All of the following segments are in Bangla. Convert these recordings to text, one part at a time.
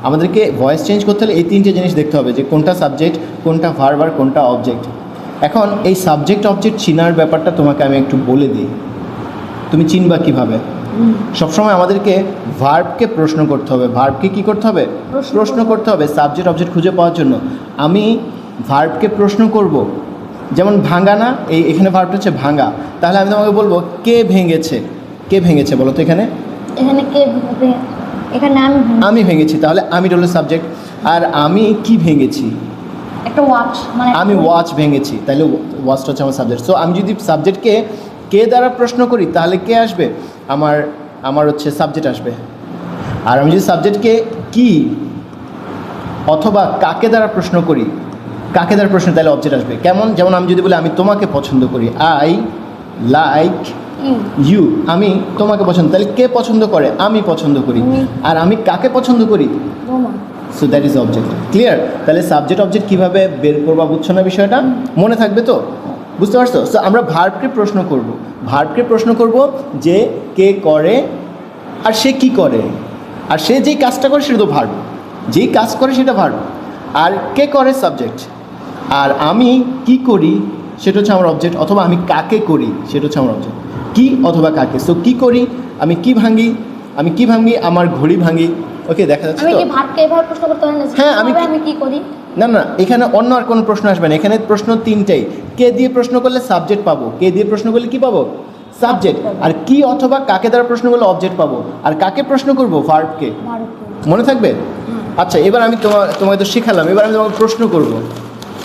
আমাদেরকে ভয়েস চেঞ্জ করতে হলে এই তিনটে জিনিস দেখতে হবে যে কোনটা সাবজেক্ট, কোনটা ভার্ব আর কোনটা অবজেক্ট। এখন এই সাবজেক্ট অবজেক্ট চিনার ব্যাপারটা তোমাকে আমি একটু বলে দিই, তুমি চিনবা কীভাবে। সবসময় আমাদেরকে ভার্বকে প্রশ্ন করতে হবে, ভার্বকে কী করতে হবে, প্রশ্ন করতে হবে সাবজেক্ট অবজেক্ট খুঁজে পাওয়ার জন্য। আমি ভার্বকে প্রশ্ন করব, যেমন ভাঙা না, এখানে ভার্বটা হচ্ছে ভাঙা, তাহলে আমি তোমাকে বলবো কে ভেঙেছে, কে ভেঙেছে বলো তো। এখানে কে, এখানে আমি ভেঙেছি, তাহলে আমি হলো সাবজেক্ট। আর আমি কি ভেঙেছি, একটা ওয়াচ, মানে আমি ওয়াচ ভেঙেছি, তাহলে ওয়াচটা হচ্ছে আমার সাবজেক্ট। সো আমি যদি সাবজেক্টকে কে দ্বারা প্রশ্ন করি তাহলে কে আসবে, আমার হচ্ছে সাবজেক্ট আসবে। আর আমি যদি সাবজেক্টকে কি অথবা কাকে দ্বারা প্রশ্ন করি, কাকে দ্বারা প্রশ্ন, তাহলে অবজেক্ট আসবে। কেমন, যেমন আমি যদি বলি আমি তোমাকে পছন্দ করি, আই লাইক ইউ, আমি তোমাকে পছন্দ, তাহলে কে পছন্দ করে, আমি পছন্দ করি। আর আমি কাকে পছন্দ করি, so that is object. Clear? তাহলে সাবজেক্ট অবজেক্ট কীভাবে বের করবা, বুঝছো না বিষয়টা? মনে থাকবে তো, বুঝতে পারছো? সো আমরা ভার্বকে প্রশ্ন করব, ভার্বকে প্রশ্ন করব যে কে করে আর সে কি করে, আর সে যেই কাজটা করে সেটা তো ভার্ব, যেই কাজ করে সেটা ভার্ব, আর কে করে সাবজেক্ট, আর আমি কি করি সেটা হচ্ছে আমার অবজেক্ট, অথবা আমি কাকে করি সেটা হচ্ছে আমার অবজেক্ট। কি অথবা কাকে, সো কি করি, আমি কি ভাঙি, আমি কি ভাঙি, আমার ঘড়ি ভাঙি। ওকে, দেখা যাচ্ছে আমি তো? কি ভার্বকে এভাবে প্রশ্ন করতে পারি না? হ্যাঁ, আমি কি করি। না না, এখানে অন্য আর কোনো প্রশ্ন আসবে না, এখানে প্রশ্ন তিনটাই। কে দিয়ে প্রশ্ন করলে সাবজেক্ট পাবো, কে দিয়ে প্রশ্ন করলে কি পাবো, সাবজেক্ট। আর কি অথবা কাকে দ্বারা প্রশ্ন করলে অবজেক্ট পাবো, আর কাকে প্রশ্ন করবো, ভার্বকে। মনে থাকবে? আচ্ছা, এবার আমি তোমাকে তো শেখালাম, এবার আমি তোমাকে প্রশ্ন করব।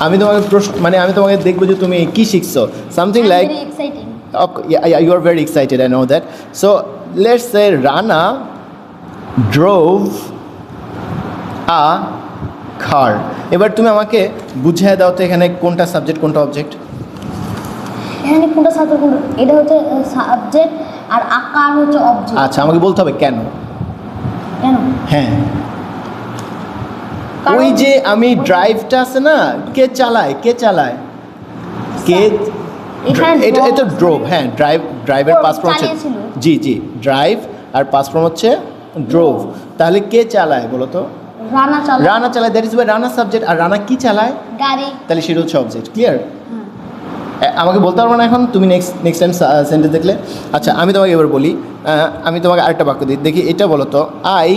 আমি তোমাকে মানে আমি তোমাকে দেখবো যে তুমি কি শিখছো, something like you are very excited, I know that. So let's say Rana drove a car. এবার তুমি আমাকে বুঝিয়ে দাও তো এখানে কোনটা সাবজেক্ট কোনটা অবজেক্ট। এখানে কোনটা সাবজেক্ট, এটা হচ্ছে সাবজেক্ট আর আকার হচ্ছে অবজেক্ট। আচ্ছা, আমাকে বলতে হবে কেন। কেন? হ্যাঁ, ওই যে আমি ড্রাইভটা আছে না, কে চালায়, কে চালায়, কে, এটা ড্রোভ। হ্যাঁ, ড্রাইভের পাস্ট ফর্ম হচ্ছে, জি জি, ড্রাইভ, আর পাস্ট ফর্ম হচ্ছে ড্রোভ। তাহলে কে চালায় বলো তো, রানা চালায়, that is why Rana subject. আর রানা কি চালায়, গাড়ি, তাহলে সেটা হচ্ছে অবজেক্ট। ক্লিয়ার? আমাকে বলতে পারবো না এখন, তুমি নেক্সট টাইম সেন্টেন্স দেখলে। আচ্ছা, আমি তোমাকে এবার বলি, আমি তোমাকে আরেকটা বাক্য দিই, দেখি এটা বলো তো, আই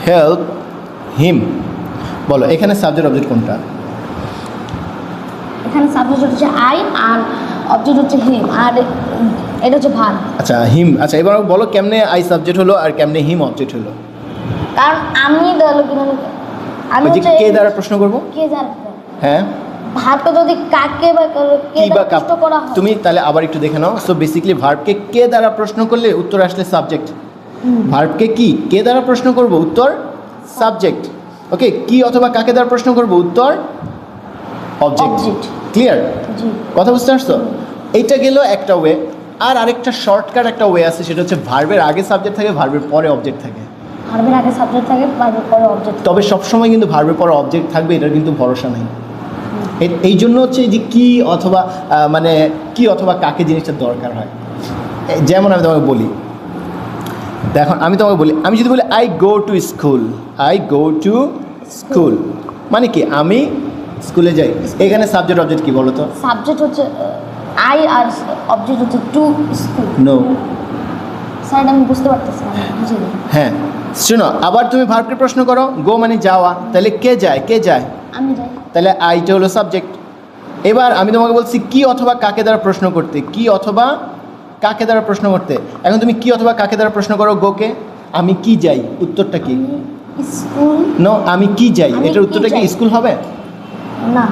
হেল্প হিম। বলো এখানে সাবজেক্ট অবজেক্ট কোনটা? এখানে সাবজেক্ট হচ্ছে আই আর অবজেক্ট হচ্ছে হিম, আর এটা হচ্ছে ভার্ব। আচ্ছা, হিম। আচ্ছা, এবার বলো কেমনে আই সাবজেক্ট হলো আর কেমনে হিম অবজেক্ট হলো। কারণ আমি আমি হচ্ছে কে দ্বারা প্রশ্ন করব, কে দ্বারা। হ্যাঁ, ভার্বকে যদি কাকে বা কে দ্বারা প্রশ্ন করা হয়, তুমি তাহলে আবার একটু দেখে নাও। সো বেসিক্যালি ভার্বকে কে দ্বারা প্রশ্ন করলে উত্তর আসলে সাবজেক্ট। ভার্বকে কি কে দ্বারা প্রশ্ন করব, উত্তর সাবজেক্ট। ওকে, কি অথবা কাকে দ্বারা প্রশ্ন করব, উত্তর অবজেক্ট। ক্লিয়ার? কথা বুঝতে পারছো? এইটা গেল একটা ওয়ে। আর আরেকটা শর্টকাট একটা ওয়ে আছে, সেটা হচ্ছে ভার্বের আগে সাবজেক্ট থাকে, ভার্বের পরে অবজেক্ট থাকে। ভার্বের আগে সাবজেক্ট থাকে, ভার্বের পরে অবজেক্ট। তবে সবসময় কিন্তু ভার্বের পরে অবজেক্ট থাকবে, এটার কিন্তু ভরসা নেই। এই জন্য হচ্ছে যে কি অথবা মানে কি অথবা কাকে জিনিসটা দরকার হয়। যেমন আমি তোমাকে বলি, দেখো আমি তোমাকে বলি, আমি যদি বলি I go to school, I go to school, মানে কি আমি স্কুলে যাই। এখানে সাবজেক্ট অবজেক্ট কি বলো তো? সাবজেক্ট হচ্ছে আই আর অবজেক্ট হচ্ছে টু স্কুল। নো স্যার, আমি বুঝতে পারতেছি না। হ্যাঁ, শোনো, আবার তুমি ভার্বকে প্রশ্ন করো, গো মানে যাওয়া, তাহলে কে যায়, কে যায়, আমি যাই, তাহলে আইটা হলো সাবজেক্ট। এবার আমি তোমাকে বলছি কি অথবা কাকে দ্বারা প্রশ্ন করতে, কি অথবা কাকে দ্বারা প্রশ্ন করতে। এখন তুমি কি অথবা কাকে দ্বারা প্রশ্ন করো, গোকে, আমি কি যাই, উত্তরটা কি, স্কুল। নো, আমি কি যাই, এটার উত্তরটা কি স্কুল হবে না।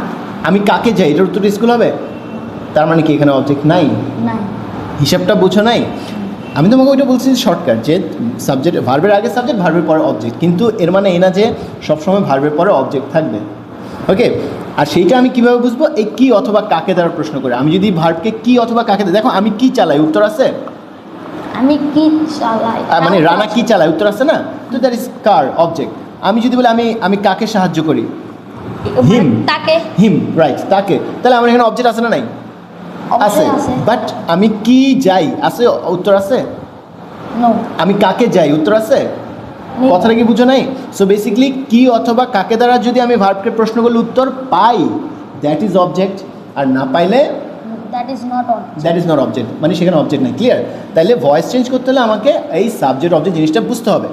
আমি কাকে যাই, এটার উত্তরটা স্কুল হবে। তার মানে কি এখানে অবজেক্ট নাই, হিসাবটা বুঝো নাই। আমি তোমাকে ওইটা বলছি শর্টকাট, যে সাবজেক্ট ভার্বের আগে সাবজেক্ট, ভার্বের পরে অবজেক্ট, কিন্তু এর মানে এই না যে সবসময় ভার্বের পরে অবজেক্ট থাকবে। ওকে, আর সেইটা আমি কীভাবে বুঝবো, এই কি অথবা কাকে দ্বারা প্রশ্ন করে। আমি যদি ভার্বকে কি অথবা কাকে, দেখো আমি কি চালাই, উত্তর আছে, আমি কি চালাই, মানে রানা কি চালায়, উত্তর আছে না, তো দ্যাট ইজ কার, অবজেক্ট। আমি যদি বলি আমি কাকে সাহায্য করি, হিম, তাকে, হিম, রাইট, তাকে, তাহলে আমার এখানে অবজেক্ট আছে না নাই, আছে। বাট আমি কি যাই আছে, উত্তর আছে। নো। আমি কাকে যাই, উত্তর আছে। নেই। কথাটা কি বুঝো নাই? সো বেসিক্যালি কি অথবা কাকে দ্বারা যদি আমি ভার্বকে প্রশ্ন করলে উত্তর পাই, দ্যাট ইজ অবজেক্ট, আর না পাইলে that is not on. That is not object, মানে সেখানে অবজেক্ট নাই। ক্লিয়ার? তাইলে ভয়েস চেঞ্জ করতে হলে আমাকে এই সাবজেক্ট অবজেক্ট জিনিসটা বুঝতে হবে।